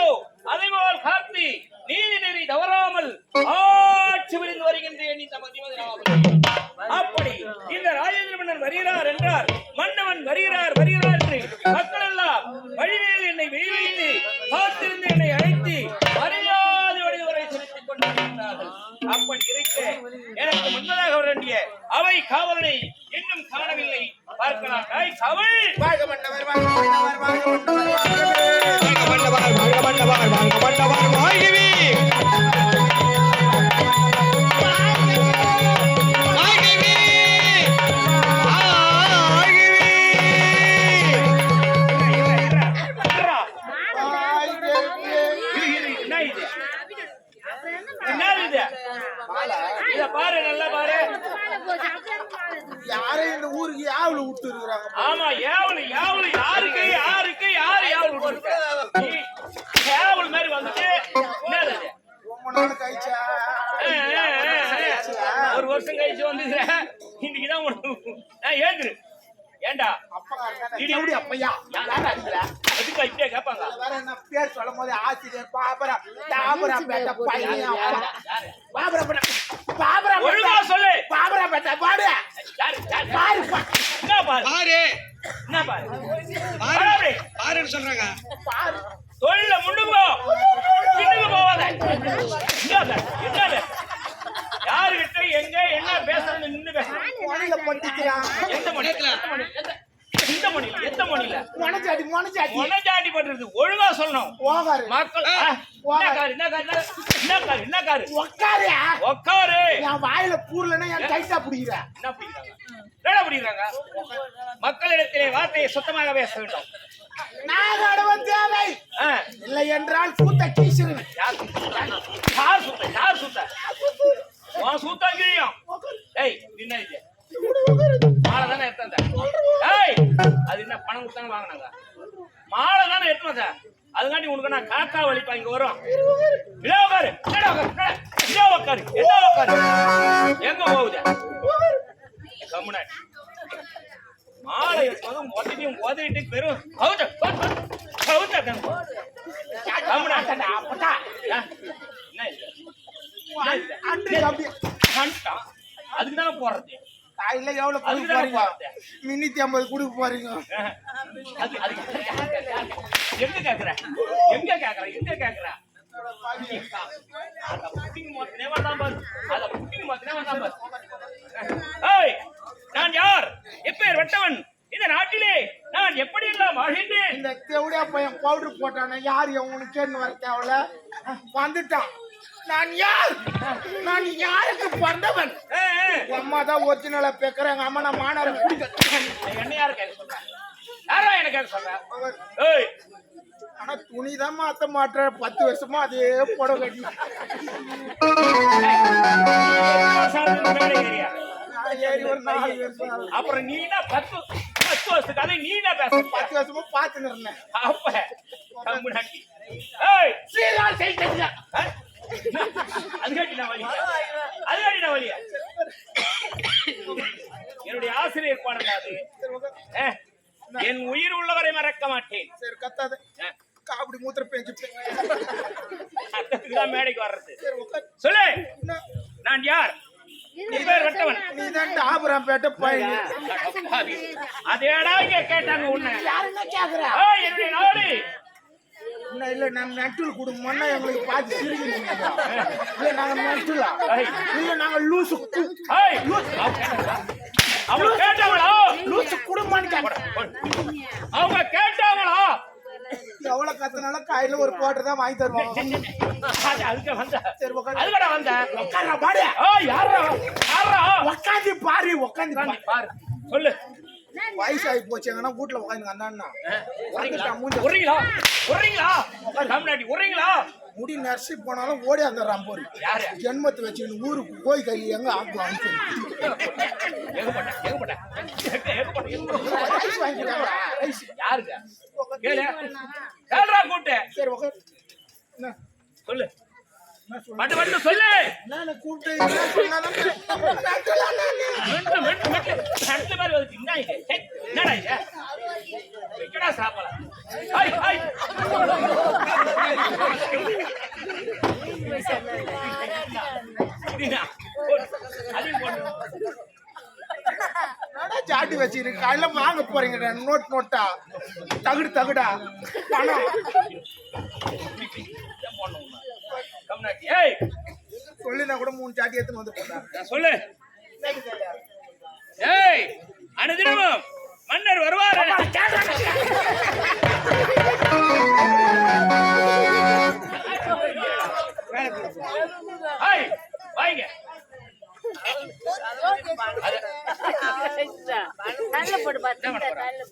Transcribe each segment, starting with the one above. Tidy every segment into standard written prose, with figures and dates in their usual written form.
இருக்கிறதோ அதைபோல் காத்து நீதி நெறி தவறாமல் ஆட்சி புரிந்து வருகின்றேன். அப்படி இந்த ராஜேந்திர மன்னன் வருகிறார் என்றால் மன்னவன் வருகிறார் வருகிறார் என்று மக்கள் எல்லாம் வழிவேல் என்னை வெளிவைத்து காத்திருந்து என்னை அழைத்து மரியாதையோடு வரை செலுத்திக் கொண்டிருக்கிறார்கள். அப்படி இருக்க எனக்கு முன்னதாக வேண்டிய அவை காவலனை இன்னும் காணவில்லை. பார்க்கலாம். காவல் வாழ்க மன்னவர், வாழ்க மன்னவர், வாழ்க மன்னவர், வாழ்க மன்னவர், வாழ்க மன்னவர், வாழ்க மன்னவர், வாழ்கவே. பாரு நல்லா பாரு. யாரே இந்த ஊருக்கு யாவல விட்டு இருக்காங்க. ஆமா யாவல யாவல யாருக்கு யாருக்கு யாரு யாவல விட்டு யாவல மாதிரி வந்துட்டு என்னது ரொம்ப நாள் கழிச்சா ஒரு வருஷம் கழிச்சு வந்துது. இன்னைக்குதான் நான் ஏந்துரு. ஏண்டா அப்படி அப்பையா அதுக்கு இப்படியே கேட்பாங்க. வேற என்ன பேர் சொல்லும் போது ஆசிரியர் பாபரா தாபரா பேட்ட பையன் பாபரா பாபரா ஒழுங்கா சொல்லு. பாபரா பேட்ட பாடு. பாரு என்ன பாரு பாரு என்ன பாரு பாரு பாருன்னு சொல்றாங்க. பாரு தொழில முன்னுங்கோ பின்னுக்கு போவாத. என்னது யாருகிட்ட எங்க என்ன பேசுறது நின்னு மொழியில பட்டிக்கிறான். எந்த மொழியில எந்த மொழியில எந்த மொழியில மொனஜாடி மொனஜாடி மொனஜாடி பண்றது ஒழுங்கா சொல்லணும். ஓகாரு மக்கள் என்ன காரு உக்காரு உக்காரு. என் வாயில பூர்லன்னா என் கைட்டா பிடிக்கிற. என்ன பிடிக்கிறாங்க என்ன பிடிக்கிறாங்க? மக்களிடத்திலே வார்த்தையை சுத்தமாக பேச வேண்டும். நாகடவன் தேவை இல்லை என்றால் சூத்த கீசிருவேன். யார் சுத்த யார் சுத்த உன் சூத்தம் கிழியும். ஏய் என்ன இது மாலை தானே எடுத்தாங்க. ஏய் அது என்ன பணம் கொடுத்தாங்க வாங்கினாங்க. மாலை தானே எடுத்தாங்க. அதுக்காண்டி உனக்கு நான் காக்கா வலிப்பா இங்க வரும். இதோ உட்காரு இதோ உட்காரு இதோ உட்காரு. எங்க போகுது கம்முனா மாலை எடுத்தாலும் உதவிட்டு பெரும் அதுக்குதானே போறது. காயில எவ்வளவு போறீங்க? 350 கொடுக்க போறீங்க. எங்க கேக்குற எங்க கேக்குற எங்க கேக்குற? நான் யார்? எப்பேர் வெட்டவன்? இந்த நாட்டிலே நான் எப்படி எல்லாம் வாழ்கின்றேன். இந்த தேவடியா பையன் பவுடர் போட்டான யார் உனக்கு கேட்டு வர தேவல வந்துட்டான். நான் யார்? நான் யாருக்கு பிறந்தவன்? அம்மா தான் ஒரிஜினலா பேக்குறாங்க. அம்மா நான் மாணவர் என்ன யாரு கேட்க சொல்றேன்? யாரா எனக்கு கேட்க சொல்றேன்? ஆனா துணிதான் மாத்த மாற்ற 10 வருஷமா அதே புடவை கட்டி ஏறி ஒரு 4 வருஷம். அப்புறம் நீ 10 வருஷத்துக்காக நீ பேச 10 வருஷமா பாத்துன்னு இருந்தேன். அப்ப என்னுடைய ஆசிரியர் பாடலாது என் உயிர் உள்ளவரை மறக்க மாட்டேன். சரி கத்தாத காபடி மூத்திர பேஞ்சு மேடைக்கு வர்றது. சொல்லு நான் யார்? அதேடா இங்க கேட்டாங்க உன்னை. என்னுடைய நாடு இல்ல நாங்க நட்டுல குடும்பம்னா எங்களுக்கு பார்த்து சிரிக்கிறீங்க. இல்ல நாங்க நட்டுல இல்ல நாங்க லூசு. அவங்க கேட்டாங்களா? லூசு குடும்பம்னு அவங்க கேட்டாங்களா? எவ்வளவு கத்தனால கையில ஒரு கோட்டை தான் வாங்கி தருவாங்க. அதுக்கு வந்த சரி அதுக்கடா வந்த உட்கார்றா பாரு. யாரா யாரா உட்காந்து பாரு உட்காந்து பாரு. சொல்லு வயசாகி போச்சுங்கன்னா வீட்டுல உட்காந்துங்க அண்ணா உறீங்களா உறீங்களா தமிழ்நாட்டி உறீங்களா? முடி நர்சி போனாலும் ஓடி அந்த ராம்போரி ஜென்மத்தை வச்சுக்கணும் ஊருக்கு போய் கை எங்க ஆக்குவாங்க. யாருங்க கேள்றா கூட்டு. சரி சொல்லு மட்டு மட்டு சொல்லு. நான் கூப்பிட்டு என்னடா இது சாப்பிடலாம் வச்சிருக்கு காலையில வாங்க போறீங்க நோட்டா தகுடா பணம் ஏய் சொல்லினா கூட 3 சாட்டி எடுத்து வந்து போட்டாங்க சொல்லு. ஏய் அனுதினமும் மன்னர் வருவார். ஏய் வாங்க.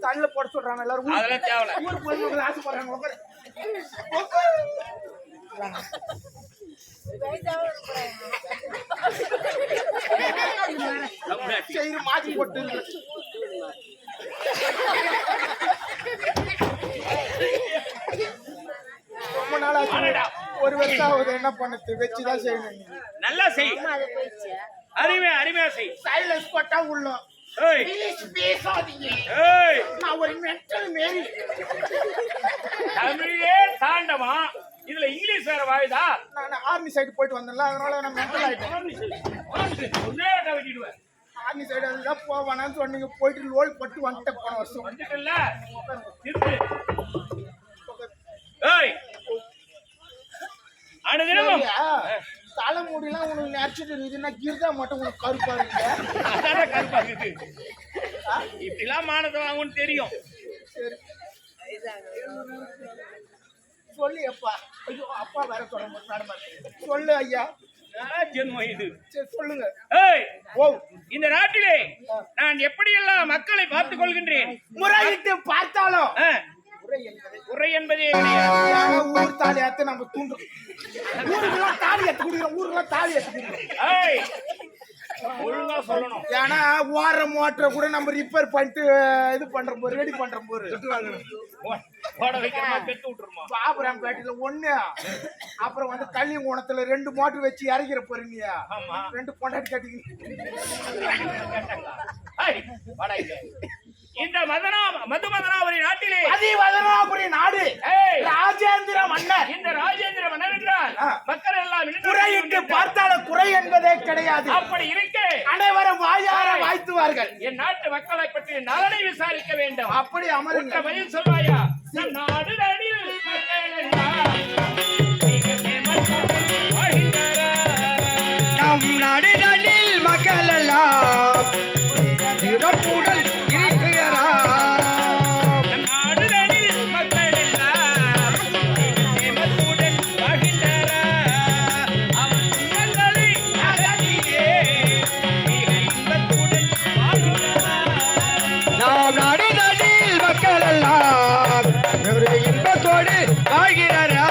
தள்ள போட சொல்றாங்க எல்லாரும் அதெல்லாம் தேவல. ஊர் போய் ஆசைப்படுறாங்க செய்து மாத்தி போட்டு ரொம்ப நாள் ஒரு வருஷம் ஆகுது என்ன பண்ணது வச்சுதான் செய்யணும் நல்லா செய். அருமையா செய். சைலன்ஸ் போட்டா உள்ள ஏய் பேசாதீங்க. ஏய் நான் ஒரு மென்டல் மேரி. தமிழே தாண்டமா இதுல இங்கிலீஷ் வேற வாயுதா? நான் ஆர்மி சைடு போயிட்டு வந்தேன்ல அதனால நான் மென்டல் ஆயிட்டேன். ஆர்மி சைடு அதுதான் போவானான்னு சொன்னீங்க போயிட்டு லோல் பட்டு வந்துட்டேன் போன வருஷம். வந்துட்டல்ல திருப்பி. ஏய் அனுதினமும் தலைமுடிலாம் உனக்கு நேச்சுரல் இருக்குதுன்னா கிர்தா மட்டும் உனக்கு கருப்பா இருக்கு. அதான் கருப்பா இருக்கு. இப்படிலாம் மானத்தை வாங்கும்னு தெரியும். சரி சொல்லு அப்பா. ஐயோ அப்பா வேற சொல்ல சொல்லு ஐயா. ஜென்மம் இது. சரி சொல்லுங்க. ஏய் ஓ இந்த நாட்டிலே நான் எப்படியெல்லாம் மக்களை பார்த்துக் கொள்கின்றேன். முறையிட்டு பார்த்தாலும் குறை என்பதே கிடையாது. ஊர் தாலி ஏத்து நம்ம தூண்டுறோம். ஊருக்கெல்லாம் தாலி ஏத்து குடிக்கிறோம். ஊருக்கெல்லாம் தாலி ஏத்து குடிக்கிறோம். ஏய் ஒழுங்கா சொல்லணும். ஏன்னா ஓடுற மோட்டரை கூட நம்ம ரிப்பேர் பண்ணிட்டு இது பண்றோம் போது ரெடி பண்றோம் போது ஓட வைக்கிறமா கெட்டு விட்டுருமா. பாபுராம் பேட்டையில 1 அப்புறம் வந்து கள்ளிங்குணத்துல 2 மோட்டர் வச்சு இறக்கிற போறீங்க. 2 பொண்டாட்டி கட்டிக்கிங்க. இந்த மதுமதனாபுரி நாட்டிலே மதுமதனாபுரி நாடு ராஜேந்திர மன்னர். இந்த ராஜேந்திர மன்னர் என்றால் மக்கள் எல்லாம் குறையிட்டு பார்த்தாலும் குறை என்பதே கிடையாது. அப்படி இருக்க அனைவரும் வாயார வாழ்த்துவார்கள். என் நாட்டு மக்களை பற்றி நலனை விசாரிக்க வேண்டும். அப்படி அமருங்க. பதில் சொல்வாயா? நம் நாடு நடில் மக்கள் எல்லாம் நம் நாடு நடில் மக்கள் எல்லாம் சிறப்புடன் இன்பத்தோடு வாழ்கிறாரா.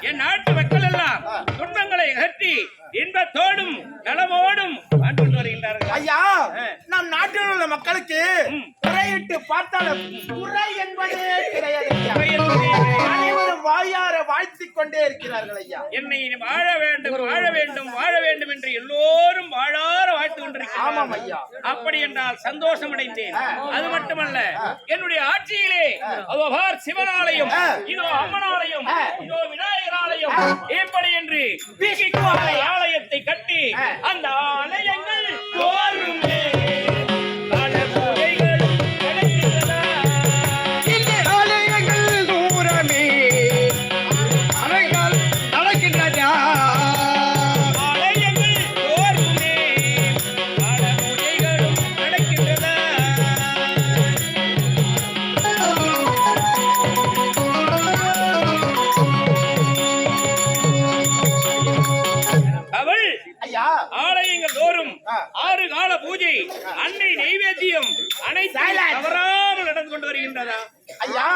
என் நாட்டு மக்கள் எல்லாம் துன்பங்களை அகற்றி இன்பத்தோடும் நலமோடும் வாழ்ந்து வருகின்றார்கள். ஐயா நம் நாட்டில் உள்ள மக்களுக்கு குறையிட்டு பார்த்தாலும் குறை என்பதே கிடையாது. அனைவரும் வாயார வாழ்த்திக் கொண்டே இருக்கிறார்கள். ஐயா என்னை வாழ வேண்டும் என்று எல்லோரும் வாழார வாழ்த்து கொண்டிருக்கிறார்கள். ஆமாம் ஐயா. அப்படி என்றால் சந்தோஷம் அடைந்தேன். அது மட்டுமல்ல என்னுடைய ஆட்சியிலே அதோ பார் சிவன் ஆலயம், இதோ அம்மன் ஆலயம், இதோ விநாயகர் ஆலயம், இப்படி என்று ஆலயத்தை கட்டி அந்த ஆலயங்கள் தோறுமே ஆலயங்கள் தோறும் 6 கால பூஜை, அன்னை நைவேத்தியம் அனைத்தும் தவறாமல் நடந்து கொண்டு வருகின்றதா? ஐயா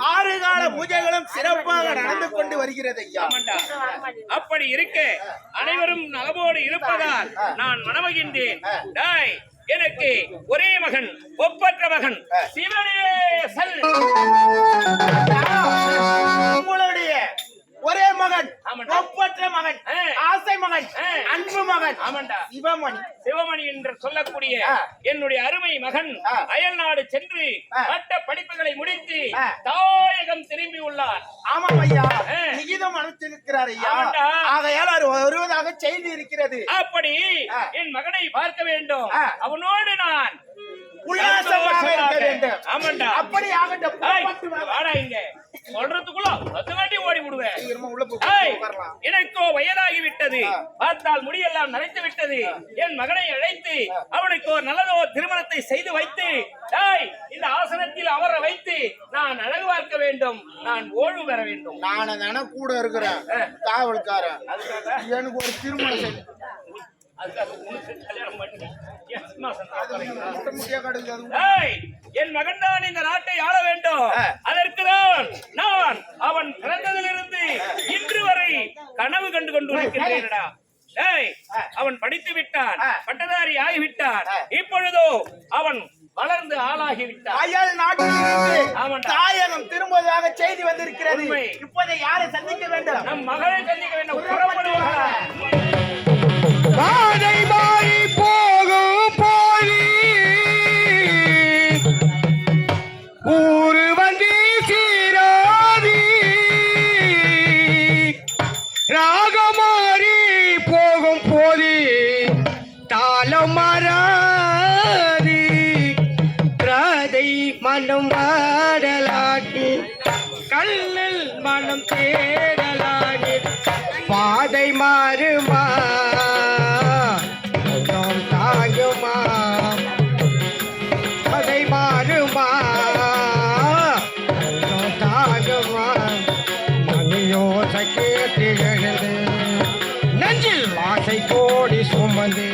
6 கால பூஜைகளும் சிறப்பாக நடந்து கொண்டு வருகிறது ஐயா. அப்படி இருக்க அனைவரும் நலமோடு இருப்பதால் நான் மனமகிழ்ந்தேன். எனக்கு ஒரே மகன், ஒப்பற்ற மகன் சிவனேசன். உங்களுடைய ஒரே மகன் ஒப்பற்ற பற்றற்ற மகன், ஆசை மகன், அன்பு மகன், ஆமாண்டா சிவமணி. சிவமணி என்று சொல்லக்கூடிய ஆ. என்னுடைய அருமை மகன் ஆ. அயல் நாடு சென்று ஆ. பட்ட படிப்புகளை முடித்து ஆ. தாயகம் திரும்பி உள்ளார். ஆமாம் ஐயா, ஆ. நிகிதம் அனுப்பிச்சிருக்கிறார் ஐயா. ஆமாண்டா. ஆகையால் அவர் வருவதாக செய்தி இருக்கிறது. அப்படி ஆ. என் மகனை பார்க்க வேண்டும். ஆ. அவனோடு நான் உல்லாசமாக இருக்க வேண்டும். ஆமாண்டா. அப்படி ஆகட்டும். ஏய், புறப்பட்டு வா. வாடா இங்க சொல்றதுக்குள்ள அதுக்காட்டி ஓடி விடுவேன். சீக்கிரமா உள்ள போ, ஏய், உட்காரலாம். எனக்கோ வயதாகி விட்டது. ஆ. பார்த்தால் முடியெல்லாம் நரைத்து விட்டது. என் மகனை அழைத்து அவனுக்கு ஒரு நல்லதோ திருமணத்தை செய்து வைத்து ஏய், இந்த ஆசனத்தில் அவரை வைத்து நான் அழகு பார்க்க வேண்டும். நான் ஓய்வு பெற வேண்டும். நானு தானே கூட இருக்கிறேன் காவல்காரன். அதுக்காக எனக்கு ஒரு திருமணம் செய்து அதுக்காக உனக்கு கல்யாணம் பண்ணி எஸ் மாசம் முட்டை முட்டையா கிடக்குது. ஏய், என் மகன் தான் இந்த நாட்டை ஆள வேண்டும். அதற்குதான் நான் அவன் பிறந்ததிலிருந்து இன்று வரை கனவு கண்டு கொண்டிருக்கிறேன்டா. ஏய், அவன் படித்து விட்டான், பட்டதாரி ஆகிவிட்டான். இப்பொழுதோ அவன் வளர்ந்து ஆளாகி விட்டான். அயல் நாட்டிலிருந்து ஆமாண்டா. தாயகம் திரும்புவதாக செய்தி வந்திருக்கிறது. உண்மை. இப்போதை யாரை சந்திக்க வேண்டும்? நம் மகளை சந்திக்க வேண்டும். புறப்படுவார்களா? பாதை மாறி போகும் போது ஊரு வந்து சீராதி ராகமாறி போகும் போது தாளம் மாறாதி ராதை மனம் வாடலாகி கல்லில் மனம் தேடலாகி பாதை மாறுமா மனம் தாங்குமா பாதை மாறுமா மனம் தாங்குமா மணியோசை கேட்டு எழுது நெஞ்சில் ஆசை கோடி சுமந்து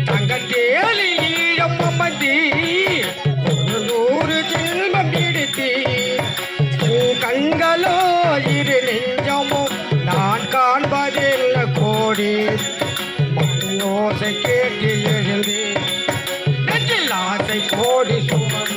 தங்கத்தேலி ஈழம் அமர்த்தி ஒரு நூறு செல்வம் எடுத்து கண்களோ இரு நெஞ்சமோ நான் காண்பதில்ல கோடி யோசை கேட்டு எழுந்து நெஞ்சில் ஆசை கோடி சுமந்து